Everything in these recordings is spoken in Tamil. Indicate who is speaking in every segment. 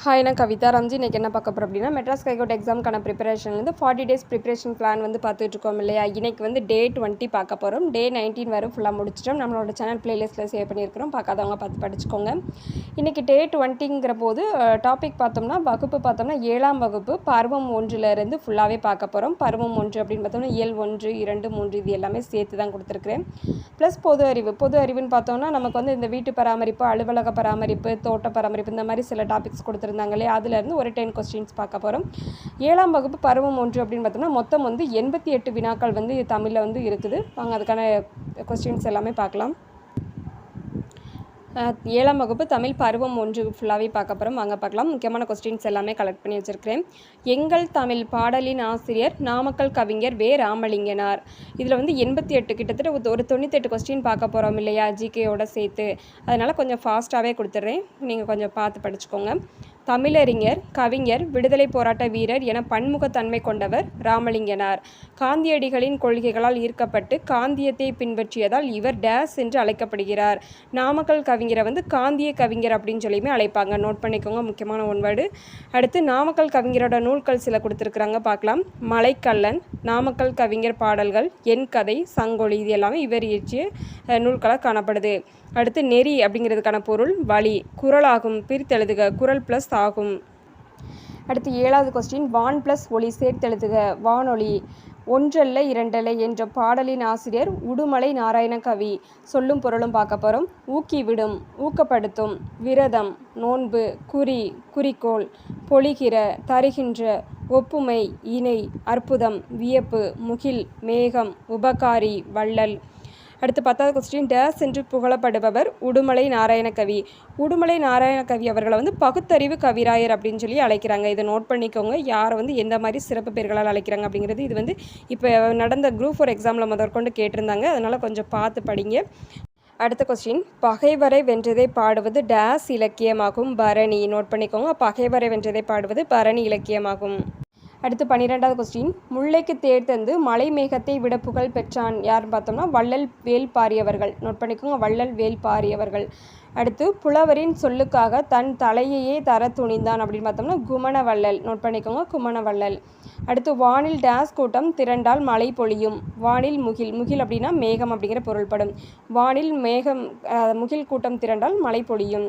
Speaker 1: ஹாய், நான் கவிதா ராம்ஜி. இன்றைக்கி என்ன பார்க்க போகிறோம் அப்படின்னா, மெட்ராஸ் ஹைகோர்ட் எக்ஸாமுக்கான ப்ரிப்பரேஷன்லேருந்து 40 டேஸ் ப்ரிப்பரேஷன் பிளான் வந்து பார்த்துட்ருக்கோம் இல்லையா. இன்றைக்கி வந்து டே 20 பார்க்க போகிறோம். டே 19 வரை ஃபுல்லாக முடிச்சிட்டோம். நம்மளோட சேனல் ப்ளேலிஸ்ட்டில் சேவ் பண்ணியிருக்கிறோம். பார்க்காதவங்க பார்த்து படிச்சுக்கோங்க. இன்றைக்கி டே 20ங்கிற போது டாபிக் பார்த்தோம்னா, வகுப்பு பார்த்தோம்னா 7ஆம் வகுப்பு பருவம் 1லேருந்து ஃபுல்லாகவே பார்க்க போகிறோம். பருவம் 1 அப்படின்னு பார்த்தோம்னா இயல் 1, 2, 3 இது எல்லாமே சேர்த்து தான் கொடுத்துருக்குறேன். ப்ளஸ் பொது அறிவு. பொது அறிவுன்னு பார்த்தோம்னா நமக்கு வந்து இந்த வீட்டு பராமரிப்பு, அலுவலக பராமரிப்பு, தோட்ட பராமரிப்பு இந்த மாதிரி சில டாபிக்ஸ் கொடுத்துருந்தாங்களே, அதுலேருந்து ஒரு 10 கொஸ்டின்ஸ் பார்க்க போகிறோம். 7ஆம் வகுப்பு பருவம் 1 அப்படின்னு பார்த்தோம்னா மொத்தம் வந்து 88 வினாக்கள் வந்து தமிழில் வந்து இருக்குது. வாங்க அதுக்கான கொஸ்டின்ஸ் எல்லாமே பார்க்கலாம். 7ஆம் வகுப்பு தமிழ் பருவம் 1 ஃபுல்லாகவே பார்க்க போகிறோம். வாங்க பார்க்கலாம். முக்கியமான கொஸ்டின்ஸ் எல்லாமே கலெக்ட் பண்ணி வச்சுருக்கிறேன். எங்கள் தமிழ் பாடலின் ஆசிரியர் நாமக்கல் கவிஞர் வே. ராமலிங்கனார். இதில் வந்து 88 கிட்டத்தட்ட ஒரு 98 கொஸ்டின் பார்க்க போகிறோம் இல்லையா, ஜிகேயோட சேர்த்து. அதனால் கொஞ்சம் ஃபாஸ்ட்டாகவே கொடுத்துட்றேன், நீங்கள் கொஞ்சம் பார்த்து படிச்சுக்கோங்க. தமிழறிஞர், கவிஞர், விடுதலை போராட்ட வீரர் என பன்முகத்தன்மை கொண்டவர் ராமலிங்கனார். காந்தியடிகளின் கொள்கைகளால் ஈர்க்கப்பட்டு காந்தியத்தை பின்பற்றியதால் இவர் டேஸ் என்று அழைக்கப்படுகிறார். நாமக்கல் கவிஞரை வந்து காந்திய கவிஞர் அப்படின்னு சொல்லியுமே அழைப்பாங்க. நோட் பண்ணிக்கோங்க, முக்கியமான ஒன்வேர்டு. அடுத்து நாமக்கல் கவிஞரோட நூல்கள் சில கொடுத்துருக்குறாங்க, பார்க்கலாம். மலைக்கல்லன், நாமக்கல் கவிஞர் பாடல்கள், என் கதை, சங்கொலி இது எல்லாமே இவர் இயற்றிய நூல்களாக காணப்படுது. அடுத்து நெறி அப்படிங்கிறதுக்கான பொருள் வழி. குரலாகும், பிரித்தெழுதுக, குரல் ப்ளஸ் ஆகும். அடுத்து 7வது கொஸ்டின், வான் ப்ளஸ் ஒளி சேர்த்தெழுதுக, வானொலி. ஒன்றல்ல இரண்டல்ல என்ற பாடலின் ஆசிரியர் உடுமலை நாராயணகவி. சொல்லும் பொருளும் பார்க்க போகிறோம். ஊக்கிவிடும், ஊக்கப்படுத்தும், விரதம், நோன்பு, குறி, குறிக்கோள், பொழிகிற, தருகின்ற, ஒப்புமை, இணை, அற்புதம், வியப்பு, முகில், மேகம், உபகாரி, வள்ளல். அடுத்து 10வது கொஸ்டின், டேஸ் என்று புகழப்படுபவர் உடுமலை நாராயணகவி. உடுமலை நாராயணகவி அவர்களை வந்து பகுத்தறிவு கவிராயர் அப்படின்னு சொல்லி அழைக்கிறாங்க. இதை நோட் பண்ணிக்கோங்க, யாரை வந்து எந்த மாதிரி சிறப்பு பெயர்களால் அழைக்கிறாங்க அப்படிங்கிறது. இது வந்து இப்போ நடந்த குரூப் 4 எக்ஸாமில் முதற்கொண்டு கேட்டிருந்தாங்க, அதனால் கொஞ்சம் பார்த்து படிங்க. அடுத்த கொஸ்டின், பகைவரை வென்றதை பாடுவது டேஸ் இலக்கியமாகும், பரணி. நோட் பண்ணிக்கோங்க, பகைவரை வென்றதை பாடுவது பரணி இலக்கியமாகும். அடுத்து 12வது கொஸ்டின், முல்லைக்கு தேர் தந்து மலை மேகத்தை விட புகழ் பெற்றான் யாருன்னு பார்த்தோம்னா வள்ளல் வேல்பாரியவர்கள். நோட் பண்ணிக்கோங்க, வள்ளல் வேல்பாரியவர்கள். அடுத்து புலவரின் சொல்லுக்காக தன் தலையையே தர துணிந்தான் அப்படின்னு பார்த்தோம்னா குமணவள்ளல். நோட் பண்ணிக்கோங்க, குமணவள்ளல். அடுத்து வானில் டேஸ் கூட்டம் திரண்டால் மழை பொழியும், வானில் முகில். முகில் அப்படின்னா மேகம் அப்படிங்கிற பொருள்படும். வானில் மேகம் முகில் கூட்டம் திரண்டால் மழை பொழியும்.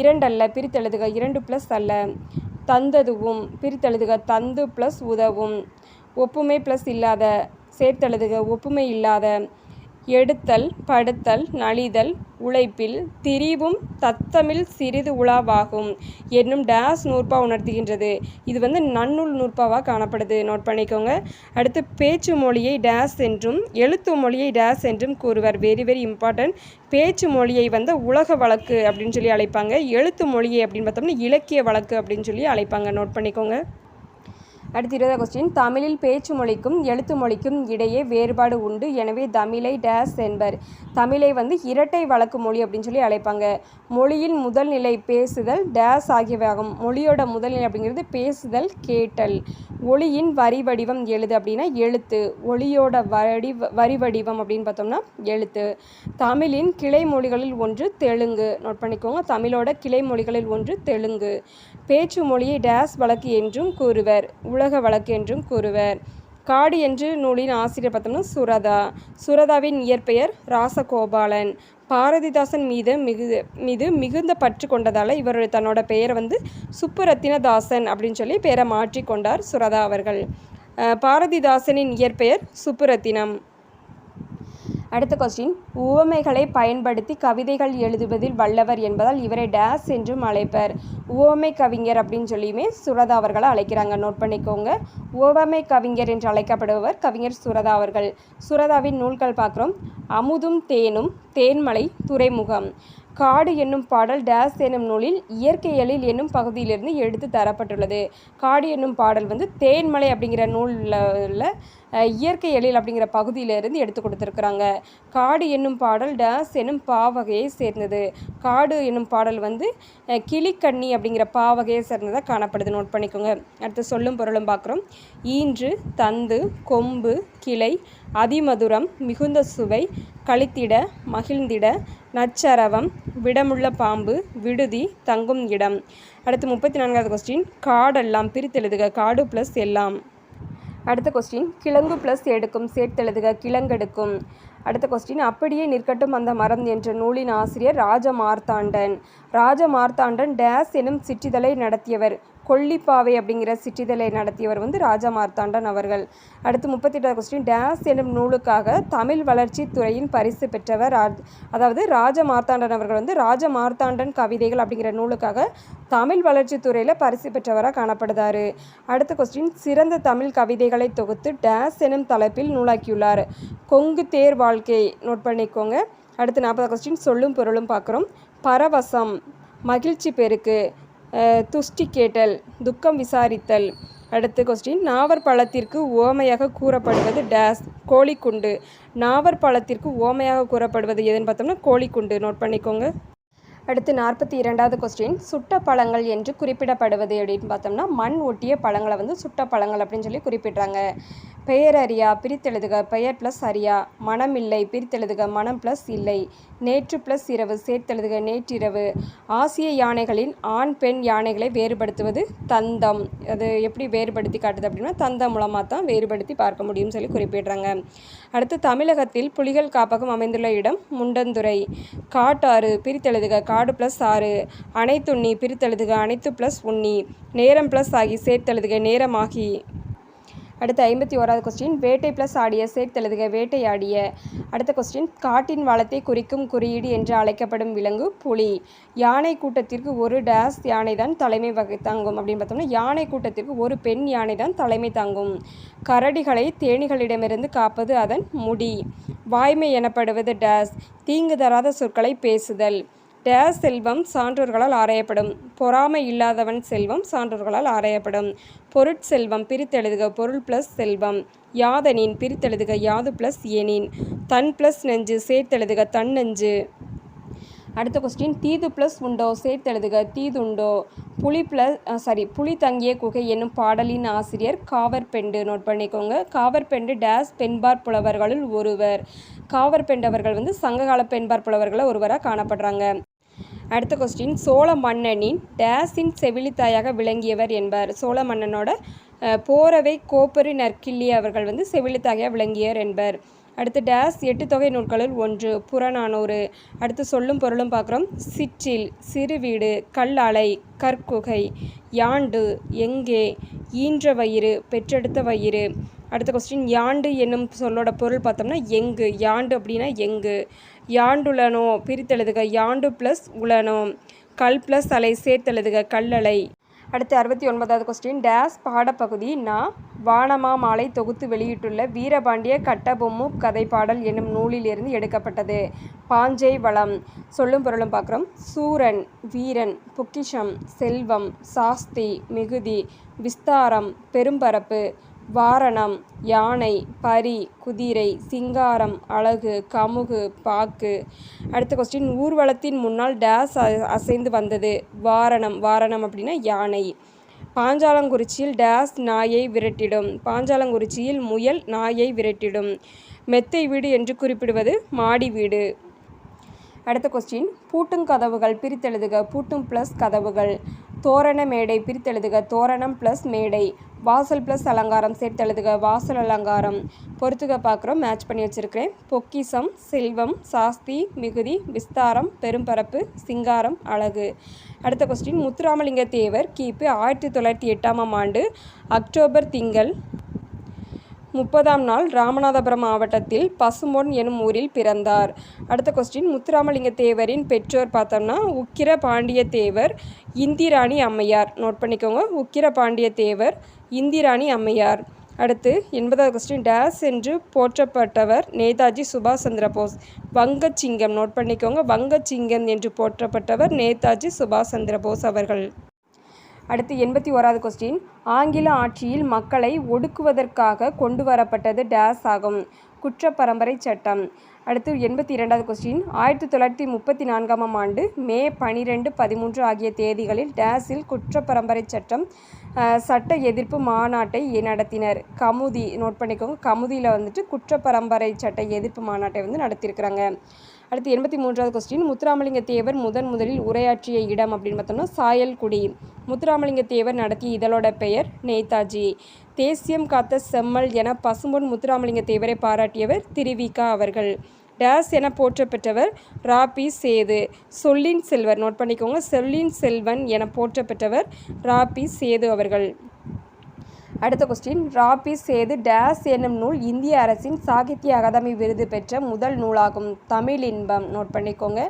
Speaker 1: இரண்டல்ல பிரித்தெழுதுக, 2 + அல்ல. தந்ததுவும், பிரித்தெழுதுக, தந்து + உதவும். ஒப்புமை + இல்லாத, சேர்த்தெழுதுக, ஒப்புமை இல்லாத. எடுத்தல், படுத்தல், நலிதல், உழைப்பில், திரிவும் தத்தமிழ் சிறிது உலாவாகும் என்னும் டேஸ் நூற்பா உணர்த்துகின்றது. இது வந்து நன்னூல் நூற்பாவாக காணப்படுது. நோட் பண்ணிக்கோங்க. அடுத்து பேச்சு மொழியை டேஸ் என்றும் எழுத்து மொழியை டேஸ் என்றும் கூறுவர். Very very important. பேச்சு மொழியை வந்து உலக வழக்கு அப்படின்னு சொல்லி அழைப்பாங்க. எழுத்து மொழியை அப்படின்னு பார்த்தோம்னா இலக்கிய வழக்கு அப்படின்னு சொல்லி அழைப்பாங்க. நோட் பண்ணிக்கோங்க. அடுத்து 20வது கொஸ்டின், தமிழில் பேச்சு மொழிக்கும் எழுத்து மொழிக்கும் இடையே வேறுபாடு உண்டு, எனவே தமிழை டேஸ் என்பர். தமிழை வந்து இரட்டை வழக்கு மொழி அப்படின்னு சொல்லி அழைப்பாங்க. மொழியின் முதல் நிலை பேசுதல் டேஸ் ஆகியவை ஆகும். மொழியோட முதல் நிலை அப்படிங்கிறது பேசுதல், கேட்டல். ஒளியின் வரி வடிவம் எழுது அப்படின்னா எழுத்து. ஒளியோட வரி வடிவம் அப்படின்னு பார்த்தோம்னா எழுத்து. தமிழின் கிளை மொழிகளில் ஒன்று தெலுங்கு. நோட் பண்ணிக்கோங்க, தமிழோட கிளை மொழிகளில் ஒன்று தெலுங்கு. பேச்சு மொழியை டேஸ் வழக்கு என்றும் கூறுவர், உலக வழக்கு என்றும் கூறுவர். காடு என்று நூலின் ஆசிரியர் பார்த்தோம்னா சுரதா. சுரதாவின் இயற்பெயர் ராசகோபாலன். பாரதிதாசன் மீது மிகுந்த பற்று கொண்டதால் இவர் தன்னோட பெயரை வந்து சுப்புரத்தினதாசன் அப்படின்னு சொல்லி பெயரை மாற்றி கொண்டார் சுரதா அவர்கள். பாரதிதாசனின் இயற்பெயர் சுப்புரத்தினம். அடுத்த கொஸ்டின், உவமைகளை பயன்படுத்தி கவிதைகள் எழுதுவதில் வல்லவர் என்பதால் இவரை டேஸ் என்றும் அழைப்பர். உவமை கவிஞர் அப்படின்னு சொல்லியுமே சுரதா அவர்களை அழைக்கிறாங்க. நோட் பண்ணிக்கோங்க. உவமை கவிஞர் என்று அழைக்கப்படுபவர் கவிஞர் சுரதா அவர்கள். சுரதாவின் நூல்கள் பார்க்குறோம். அமுதும் தேனும், தேன்மலை, துறைமுகம். காடு என்னும் பாடல் டேஸ் என்னும் நூலில் இயற்கையலில் என்னும் பகுதியிலிருந்து எடுத்து தரப்பட்டுள்ளது. காடு என்னும் பாடல் வந்து தேன்மலை அப்படிங்கிற நூலில் இயற்கை எழில் அப்படிங்கிற பகுதியிலிருந்து எடுத்து கொடுத்துருக்குறாங்க. காடு என்னும் பாடல் டேஸ் என்னும் பாவகையை சேர்ந்தது. காடு என்னும் பாடல் வந்து கிளிக்கண்ணி அப்படிங்கிற பாவகையை சேர்ந்ததாக காணப்படுது. நோட் பண்ணிக்கோங்க. அடுத்து சொல்லும் பொருளும் பார்க்குறோம். ஈன்று, தந்து, கொம்பு, கிளை, அதிமதுரம், மிகுந்த சுவை, கழித்திட, மகிழ்ந்திட, நச்சரவம், விடமுள்ள பாம்பு, விடுதி, தங்கும் இடம். அடுத்து 34வது கொஸ்டின் காடெல்லாம் பிரித்தெழுதுக. காடு ப்ளஸ் எல்லாம். அடுத்த கொஸ்டின் கிழங்கு ப்ளஸ் எடுக்கும் சேர்த்தெழுதுக. கிழங்கெடுக்கும். அடுத்த கொஸ்டின் அப்படியே நிற்கட்டும் அந்த மரம் என்ற நூலின் ஆசிரியர் ராஜமார்த்தாண்டன். ராஜமார்த்தாண்டன் டேஸ் எனும் சிற்றிதழை நடத்தியவர். கொல்லிப்பாவை அப்படிங்கிற சிற்றிதழை நடத்தியவர் ராஜமார்த்தாண்டன் அவர்கள். அடுத்து 38வது கொஸ்டின் டேஸ் எனும் நூலுக்காக தமிழ் வளர்ச்சி துறையின் பரிசு பெற்றவர். அதாவது ராஜமார்த்தாண்டன் அவர்கள் ராஜமார்த்தாண்டன் கவிதைகள் அப்படிங்கிற நூலுக்காக தமிழ் வளர்ச்சி துறையில் பரிசு பெற்றவராக காணப்படுதார். அடுத்த கொஸ்டின் சிறந்த தமிழ் கவிதைகளை தொகுத்து டேஸ் எனும் தலைப்பில் நூலாக்கியுள்ளார். கொங்கு தேர் வாழ்க்கை. நோட் பண்ணிக்கோங்க. அடுத்து 40வது கொஸ்டின் சொல்லும் பொருளும் பார்க்குறோம். பரவசம், மகிழ்ச்சி பெருக்கு, துஷ்டி கேட்டல், துக்கம் விசாரித்தல். அடுத்த கொஸ்டின் நாவற்பழத்திற்கு உவமையாக கூறப்படுவது டேஸ். கோழிக்குண்டு. நாவற்பழத்திற்கு உவமையாக கூறப்படுவது எதுன்னு பார்த்தோம்னா கோழிக்குண்டு. நோட் பண்ணிக்கோங்க. அடுத்து 42வது கொஸ்டின் சுட்ட பழங்கள் என்று குறிப்பிடப்படுவது அப்படின்னு பார்த்தோம்னா மண் ஒட்டிய பழங்களை சுட்ட பழங்கள் அப்படின்னு சொல்லி குறிப்பிட்றாங்க. பெயர் அறியா பிரித்தெழுதுக. பெயர் ப்ளஸ் அறியா. மனமில்லை பிரித்தெழுதுக. மனம் ப்ளஸ் இல்லை. நேற்று ப்ளஸ் இரவு சேர்த்தெழுதுக. நேற்றிரவு. ஆசிய யானைகளின் ஆண் பெண் யானைகளை வேறுபடுத்துவது தந்தம். அது எப்படி வேறுபடுத்தி காட்டுது அப்படின்னா தந்தம் மூலமாக தான் வேறுபடுத்தி பார்க்க முடியும்னு சொல்லி குறிப்பிடுறாங்க. அடுத்து தமிழகத்தில் புலிகள் காப்பகம் அமைந்துள்ள இடம் முண்டந்துறை. காட்டாறு பிரித்தெழுதுக. காடு ப்ளஸ் ஆறு. அனைத்துண்ணி பிரித்தெழுதுக. அனைத்து ப்ளஸ் உண்ணி. நேரம் ப்ளஸ் ஆகி சேர்த்தெழுதுக. நேரமாகி. அடுத்து 51வது கொஸ்டின் வேட்டை ப்ளஸ் ஆடிய சேர்த்தெழுதுக. வேட்டையாடிய. அடுத்த கொஸ்டின் காட்டின் வளத்தை குறிக்கும் குறியீடு என்று அழைக்கப்படும் விலங்கு புலி. யானை கூட்டத்திற்கு ஒரு டேஸ் யானை தான் தலைமை தாங்கும் அப்படின்னு பார்த்தோம்னா யானை கூட்டத்திற்கு ஒரு பெண் யானை தான் தலைமை தாங்கும். கரடிகளை தேனீகளிடமிருந்து காப்பது அதன் முடி. வாய்மை எனப்படுவது டேஸ். தீங்கு தராத சொற்களை பேசுதல். டேஸ் செல்வம் சான்றோர்களால் ஆராயப்படும். பொறாமை இல்லாதவன் செல்வம் சான்றோர்களால் ஆராயப்படும். பொருட்செல்வம் பிரித்தெழுதுக. பொருள் ப்ளஸ் செல்வம். யாதெனின் பிரித்தெழுதுக. யாது ப்ளஸ் எனின். தன் ப்ளஸ் நெஞ்சு சேர்த்தெழுதுக. தன் நெஞ்சு. அடுத்த கொஸ்டின் தீது ப்ளஸ் உண்டோ சேர்த்தெழுதுக. தீதுண்டோ. புலி தங்கிய குகை என்னும் பாடலின் ஆசிரியர் காவற்பெண்டு. நோட் பண்ணிக்கோங்க. காவற்பெண்டு டேஸ் பெண்பார் புலவர்களுள் ஒருவர். காவற்பெண்டு அவர்கள் சங்ககால பெண்பார் புலவர்களில் ஒருவராக காணப்படுறாங்க. அடுத்த கொஸ்டின் சோழ மன்னனின் டேஸின் செவிலித்தாயாக விளங்கியவர் என்பார். சோழ மன்னனோட போரவை கோப்பரு நற்கிள்ளி அவர்கள் செவிலித்தாயாக விளங்கியவர் என்பர். அடுத்து டேஸ் 8 தொகை நூல்களுள் ஒன்று புறநானூறு. அடுத்து சொல்லும் பொருளும் பார்க்குறோம். சிற்றில், சிறு வீடு, கல்லலை, கற்குகை, யாண்டு, எங்கே, ஈன்ற வயிறு, பெற்றெடுத்த வயிறு. அடுத்த கொஸ்டின் யாண்டு என்னும் சொல்லோட பொருள் பார்த்தோம்னா எங்கு. யாண்டு அப்படின்னா எங்கு. யாண்டுலனோ பிரித்தெழுதுக. யாண்டு ப்ளஸ் உலனோ. கல் ப்ளஸ் அலை சேர்த்தெழுதுக. கல்லலை. அடுத்து 69வது கொஸ்டின் டேஸ் பாடப்பகுதி வானமா மாலை தொகுத்து வெளியிட்டுள்ள வீரபாண்டிய கட்டபொம்மு கதைப்பாடல் என்னும் நூலிலிருந்து எடுக்கப்பட்டது. பாஞ்சை வளம். சொல்லும் பொருளும் பார்க்குறோம். சூரன் வீரன், பொக்கிஷம், செல்வம், சாஸ்தி, மிகுதி, விஸ்தாரம், பெரும்பரப்பு, வாரணம் யானை, பரி, குதிரை, சிங்காரம், அழகு, கமுகு, பாக்கு. அடுத்த கொஸ்டின் ஊர்வலத்தின் முன்னால் டேஸ் அசைந்து வந்தது. வாரணம். வாரணம் அப்படின்னா யானை. பாஞ்சாலங்குறிச்சியில் டேஸ் நாயை விரட்டிடும். பாஞ்சாலங்குறிச்சியில் முயல் நாயை விரட்டிடும். மெத்தை வீடு என்று குறிப்பிடுவது மாடி வீடு. அடுத்த கொஸ்டின் பூட்டுங்கதவுகள் பிரித்தெழுதுக. பூட்டும் ப்ளஸ் கதவுகள். தோரண மேடை பிரித்தெழுதுக. தோரணம் ப்ளஸ் மேடை. வாசல் ப்ளஸ் அலங்காரம் சேர்த்தெழுதுக. வாசல் அலங்காரம். பொறுத்துக பார்க்குறோம். மேட்ச் பண்ணி வச்சுருக்கிறேன். பொக்கிசம், செல்வம், சாஸ்தி, மிகுதி, விஸ்தாரம், பெரும்பரப்பு, சிங்காரம், அழகு. அடுத்த கொஸ்டின் முத்துராமலிங்க தேவர் கிபி 1908ஆம் ஆண்டு அக்டோபர் திங்கள் 30ஆம் நாள் ராமநாதபுரம் மாவட்டத்தில் பசும்பொன் எனும் ஊரில் பிறந்தார். அடுத்த கொஸ்டின் முத்துராமலிங்க தேவரின் பெற்றோர் பார்த்தோம்னா உக்கிர பாண்டிய தேவர், இந்திராணி அம்மையார். நோட் பண்ணிக்கோங்க. உக்கிர பாண்டிய தேவர், இந்திராணி அம்மையார். அடுத்து 80வது கொஸ்டின் டேஸ் என்று போற்றப்பட்டவர் நேதாஜி சுபாஷ் சந்திர போஸ். வங்கச்சிங்கம். நோட் பண்ணிக்கோங்க. வங்கச்சிங்கம் என்று போற்றப்பட்டவர் நேதாஜி சுபாஷ் சந்திர போஸ் அவர்கள். அடுத்து 81வது கொஸ்டின் ஆங்கில ஆட்சியில் மக்களை ஒடுக்குவதற்காக கொண்டு வரப்பட்டது டேஸ் ஆகும். குற்றப்பரம்பரை சட்டம். அடுத்து 82வது கொஸ்டின் 1934ஆம் ஆண்டு மே 12, 13 ஆகிய தேதிகளில் டேஸில் குற்றப்பரம்பரை சட்டம் சட்ட எதிர்ப்பு மாநாட்டை நடத்தினர். கமுதி. நோட் பண்ணிக்கோங்க. கமுதியில் குற்றப்பரம்பரை சட்ட எதிர்ப்பு மாநாட்டை நடத்தியிருக்கிறாங்க. அடுத்து 83வது கொஸ்டின், முத்துராமலிங்க தேவர் முதலில் உரையாற்றிய இடம் அப்படின்னு பார்த்தோம்னா சாயல்குடி. முத்துராமலிங்க தேவர் நடத்திய இதழோட பெயர் நேதாஜி. தேசியம் காத்த செம்மல் என பசும்பொன் முத்துராமலிங்க தேவரை பாராட்டியவர் திருவிக அவர்கள். டேஸ் என போற்ற பெற்றவர் ராபி சேது. சொல்லின் செல்வர், நோட் பண்ணிக்கோங்க, சொல்லின் செல்வன் என போற்ற பெற்றவர் ராபி சேது அவர்கள். அடுத்த கொஸ்டின், ராபி சேது டேஸ் என்னும் நூல் இந்திய அரசின் சாகித்ய அகாதமி விருது பெற்ற முதல் நூலாகும். தமிழ் இன்பம், நோட் பண்ணிக்கோங்க.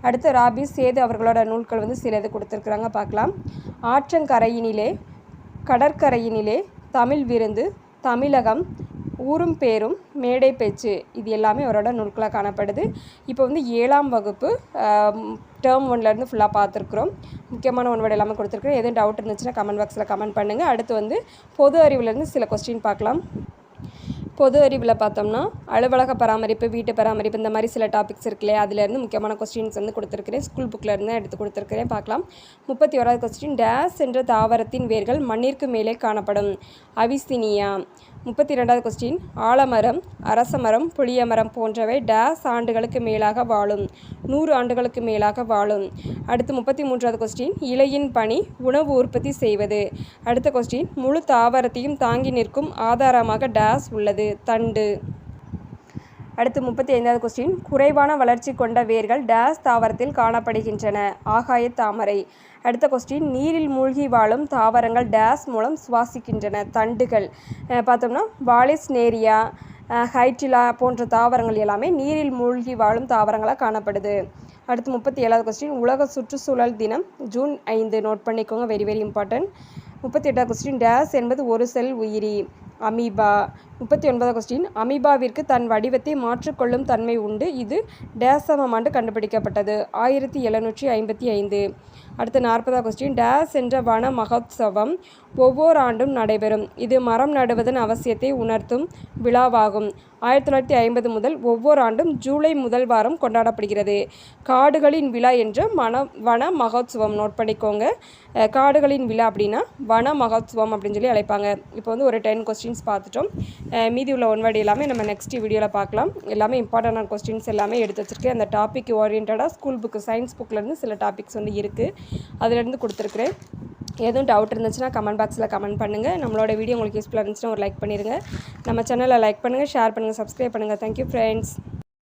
Speaker 1: அடுத்து ராபி சேது அவர்களோட நூல்கள் சிலது கொடுத்துருக்குறாங்க, பார்க்கலாம். ஆற்றங்கரையினிலே, கடற்கரையினிலே, தமிழ் விருந்து, தமிழகம், ஊரும் பேரும், மேடை பேச்சு, இது எல்லாமே அவரோட நூல்களாக காணப்படுது. இப்போ 7ஆம் வகுப்பு டேர்ம் 1லேருந்து ஃபுல்லாக பார்த்துருக்குறோம். முக்கியமான ஒன் வேர்டு எல்லாமே கொடுத்துருக்குறோம். எதுவும் டவுட் இருந்துச்சுன்னா கமெண்ட் பாக்ஸில் கமெண்ட் பண்ணுங்கள். அடுத்து பொது அறிவுலேருந்து சில கொஸ்டின் பார்க்கலாம். பொது அறிவில் பார்த்தோம்னா அலுவலக பராமரிப்பு, வீட்டு பராமரிப்பு, இந்த மாதிரி சில டாபிக்ஸ் இருக்கு இல்லையா, அதுலேருந்து முக்கியமான கொஸ்டின்ஸ் கொடுத்துருக்கிறேன். ஸ்கூல் புக்கிலேருந்து எடுத்து கொடுத்துருக்கிறேன், பார்க்கலாம். 31வது கொஸ்டின், டேஸ் என்ற தாவரத்தின் வேர்கள் மண்ணிற்கு மேலே காணப்படும். அவிசினியா. 32வது கொஸ்டின், ஆலமரம், அரசமரம், புளியமரம் போன்றவை டேஸ் ஆண்டுகளுக்கு மேலாக வாழும். 100 ஆண்டுகளுக்கு மேலாக வாழும். அடுத்து 33வது கொஸ்டின், இலையின் பணி உணவு உற்பத்தி செய்வது. அடுத்த கொஸ்டின், முழு தாவரத்தையும் தாங்கி நிற்கும் ஆதாரமாக டேஸ் உள்ளது. தண்டு. அடுத்து 35வது கொஸ்டின், குறைவான வளர்ச்சி கொண்ட வேர்கள் டேஸ் தாவரத்தில் காணப்படுகின்றன. ஆகாய தாமரை. அடுத்த கொஸ்டின், நீரில் மூழ்கி வாழும் தாவரங்கள் டேஸ் மூலம் சுவாசிக்கின்றன. தண்டுகள். பார்த்தோம்னா வாலிஸ்னேரியா, ஹைட்ரிலா போன்ற தாவரங்கள் எல்லாமே நீரில் மூழ்கி வாழும் தாவரங்களாக காணப்படுது. அடுத்து 37வது கொஸ்டின், உலக சுற்றுச்சூழல் தினம் ஜூன் 5, நோட் பண்ணிக்கோங்க, வெரி வெரி இம்பார்ட்டன்ட். 38வது கொஸ்டின், டேஸ் என்பது ஒரு செல் உயிரி. அமீபா. 39வது கொஸ்டின், அமீபாவிற்கு தன் வடிவத்தை மாற்றிக்கொள்ளும் தன்மை உண்டு. இது டேஸாம் ஆண்டு கண்டுபிடிக்கப்பட்டது. 1755. அடுத்து 40வது கொஸ்டின், டேஸ் என்ற வன மகோத்சவம் ஒவ்வொரு ஆண்டும் நடைபெறும். இது மரம் நடுவதன் அவசியத்தை உணர்த்தும் விழாவாகும். 1950 முதல் ஒவ்வொரு ஆண்டும் ஜூலை முதல் வாரம் கொண்டாடப்படுகிறது. காடுகளின் விழா என்ற வன மகோத்சவம், நோட் பண்ணிக்கோங்க. காடுகளின் விழா அப்படின்னா வன மகோத்சவம் அப்படின்னு சொல்லி அழைப்பாங்க. இப்போ ஒரு 10 கொஸ்டின்ஸ் பார்த்துட்டோம். மீதி உள்ள ஒன் வேர்டு எல்லாமே நம்ம நெக்ஸ்ட் வீடியோவில் பார்க்கலாம். எல்லாமே இம்பார்ட்டண்டான கொஸ்டின்ஸ் எல்லாமே எடுத்து வச்சுருக்கேன். அந்த டாபிக் ஓரியன்டாக ஸ்கூல் புக்கு, சயின்ஸ் புக்கிலேருந்து சில டாபிக்ஸ் இருக்குது, அதிலேருந்து கொடுத்துருக்குறேன். எதுவும் டவுட் இருந்துச்சுன்னா கமெண்ட் பாக்ஸில் கமெண்ட் பண்ணுங்கள். நம்மளோட வீடியோ உங்களுக்கு யூஸ்ஃபுல்லாக இருந்துச்சுன்னா ஒரு லைக் பண்ணிடுங்க. நம்ம சேனலை லைக் பண்ணுங்கள், ஷேர் பண்ணுங்கள், சப்ஸ்கிரைப் பண்ணுங்கள். Thank you friends.